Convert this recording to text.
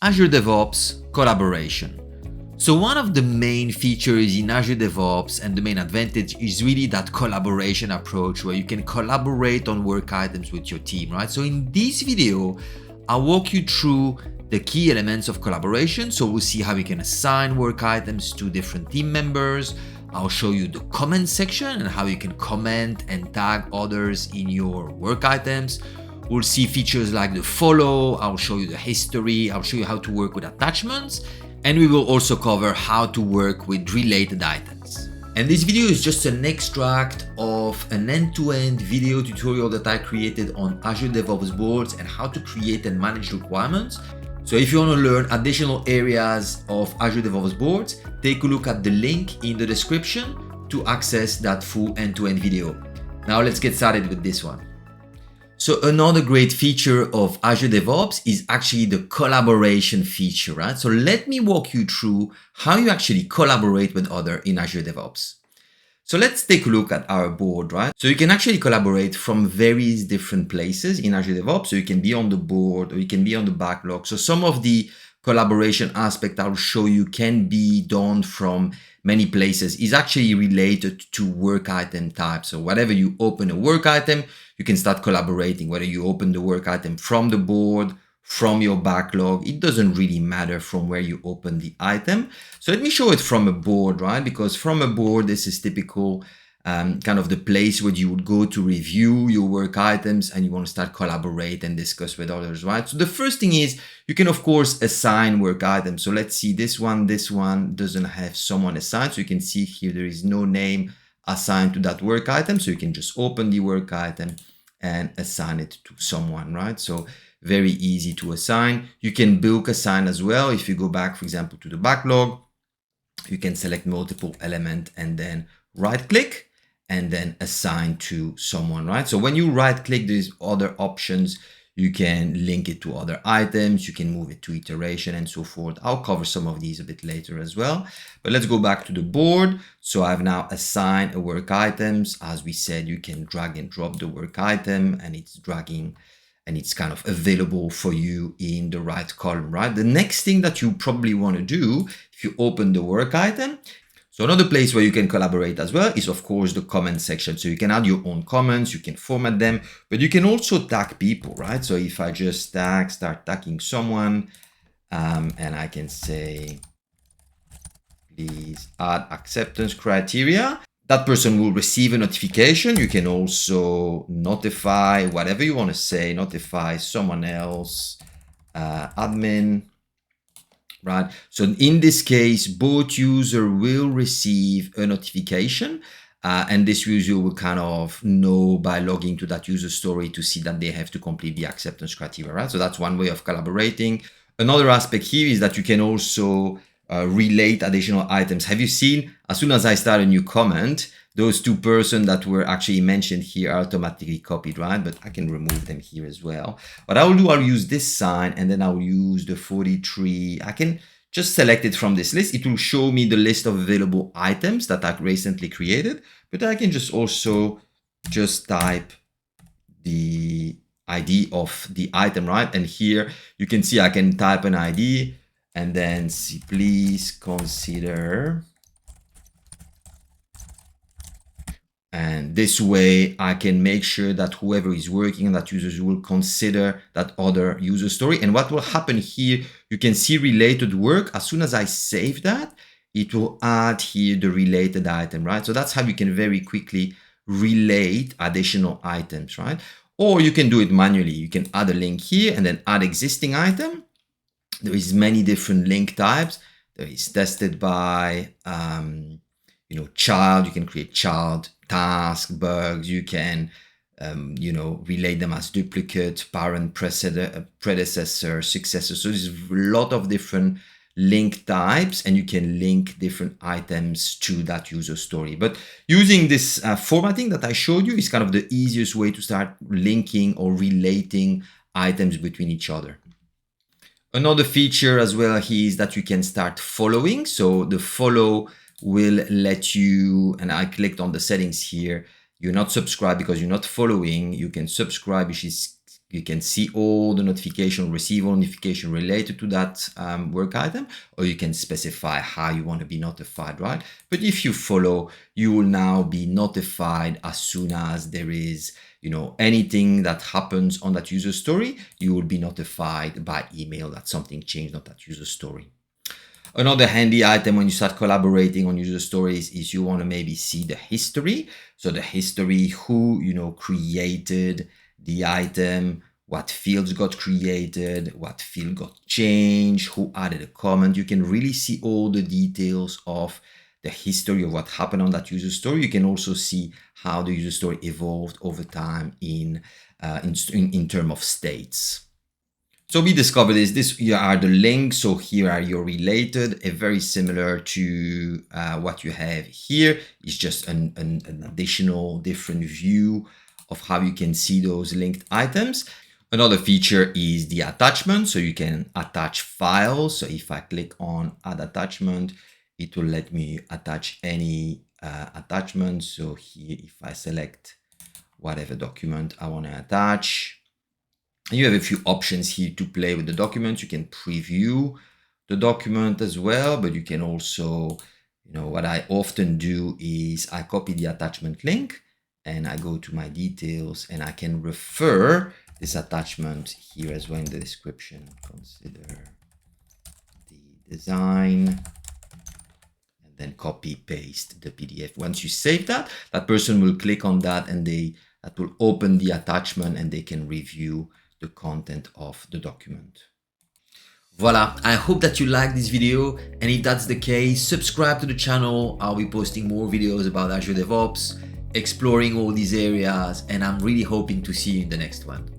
Azure DevOps Collaboration. So one of the main features in Azure DevOps and the main advantage is really that collaboration approach where you can collaborate on work items with your team, right? So in this video, I'll walk you through the key elements of collaboration. So we'll see how you can assign work items to different team members. I'll show you the comment section and how you can comment and tag others in your work items. We'll see features like the follow. I'll show you the history. I'll show you how to work with attachments. And we will also cover how to work with related items. And this video is just an extract of an end-to-end video tutorial that I created on Azure DevOps boards and how to create and manage requirements. So if you want to learn additional areas of Azure DevOps boards, take a look at the link in the description to access that full end-to-end video. Now let's get started with this one. So another great feature of Azure DevOps is actually the collaboration feature, right? So let me walk you through how you actually collaborate with others in Azure DevOps. So let's take a look at our board, right? So you can actually collaborate from various different places in Azure DevOps. So you can be on the board or you can be on the backlog. So some of the collaboration aspect I'll show you can be done from many places. Is actually related to work item type. So whatever you open a work item, you can start collaborating. Whether you open the work item from the board, from your backlog, it doesn't really matter from where you open the item. So let me show it from a board, right? Because from a board, this is typical kind of the place where you would go to review your work items and you want to start collaborate and discuss with others, right? So the first thing is you can, of course, assign work items. So let's see this one doesn't have someone assigned. So you can see here, there is no name assigned to that work item. So you can just open the work item and assign it to someone, right? So very easy to assign. You can bulk assign as well. If you go back, for example, to the backlog, you can select multiple elements and then right click and then assign to someone, right? So when you right click, there's other options. You can link it to other items. You can move it to iteration and so forth. I'll cover some of these a bit later as well. But let's go back to the board. So I've now assigned a work items. As we said, you can drag and drop the work item and it's dragging and it's kind of available for you in the right column, right? The next thing that you probably want to do if you open the work item, so another place where you can collaborate as well is, of course, the comment section. So you can add your own comments, you can format them, but you can also tag people, right? So if I just start tagging someone, and I can say, please add acceptance criteria, that person will receive a notification. You can also notify whatever you want to say, notify someone else, admin, right? So in this case, both user will receive a notification and this user will kind of know by logging to that user story to see that they have to complete the acceptance criteria, right? So that's one way of collaborating. Another aspect here is that you can also relate additional items. Have you seen, as soon as I start a new comment, those two persons that were actually mentioned here are automatically copied, right? But I can remove them here as well. What I will do, I'll use this sign and then I'll use the 43. I can just select it from this list. It will show me the list of available items that I've recently created, but I can just also just type the ID of the item, right? And here you can see I can type an ID and then see, please consider. And this way I can make sure that whoever is working on that users will consider that other user story. And what will happen here, you can see related work. As soon as I save that, it will add here the related item, right? So that's how you can very quickly relate additional items, right? Or you can do it manually. You can add a link here and then add existing item. There is many different link types. There is tested by, child. You can create child, task, bugs. You can, relate them as duplicate, parent, predecessor, successor. So there's a lot of different link types and you can link different items to that user story. But using this formatting that I showed you is kind of the easiest way to start linking or relating items between each other. Another feature as well here is that you can start following. So the follow will let you, and I clicked on the settings here, you're not subscribed because you're not following. You can subscribe, which is You can see all the notification, receive all notification related to that work item, or you can specify how you want to be notified, right? But if you follow, you will now be notified as soon as there is, anything that happens on that user story. You will be notified by email that something changed on that user story. Another handy item when you start collaborating on user stories is you want to maybe see the history. So the history, who, created the item, what fields got created, what field got changed, who added a comment. You can really see all the details of the history of what happened on that user story. You can also see how the user story evolved over time in terms of states. So we discovered this here are the links. So here are your related, very similar to what you have here. It's just an additional different view of how you can see those linked items. Another feature is the attachment. So you can attach files. So if I click on add attachment, it will let me attach any attachment. So here, if I select whatever document I want to attach, you have a few options here to play with the document. You can preview the document as well, but you can also, what I often do is I copy the attachment link and I go to my details and I can refer this attachment here as well in the description. Consider the design and then copy paste the PDF. Once you save that, that person will click on that and that will open the attachment and they can review the content of the document. Voila, I hope that you like this video, and if that's the case, subscribe to the channel. I'll be posting more videos about Azure DevOps, exploring all these areas, and I'm really hoping to see you in the next one.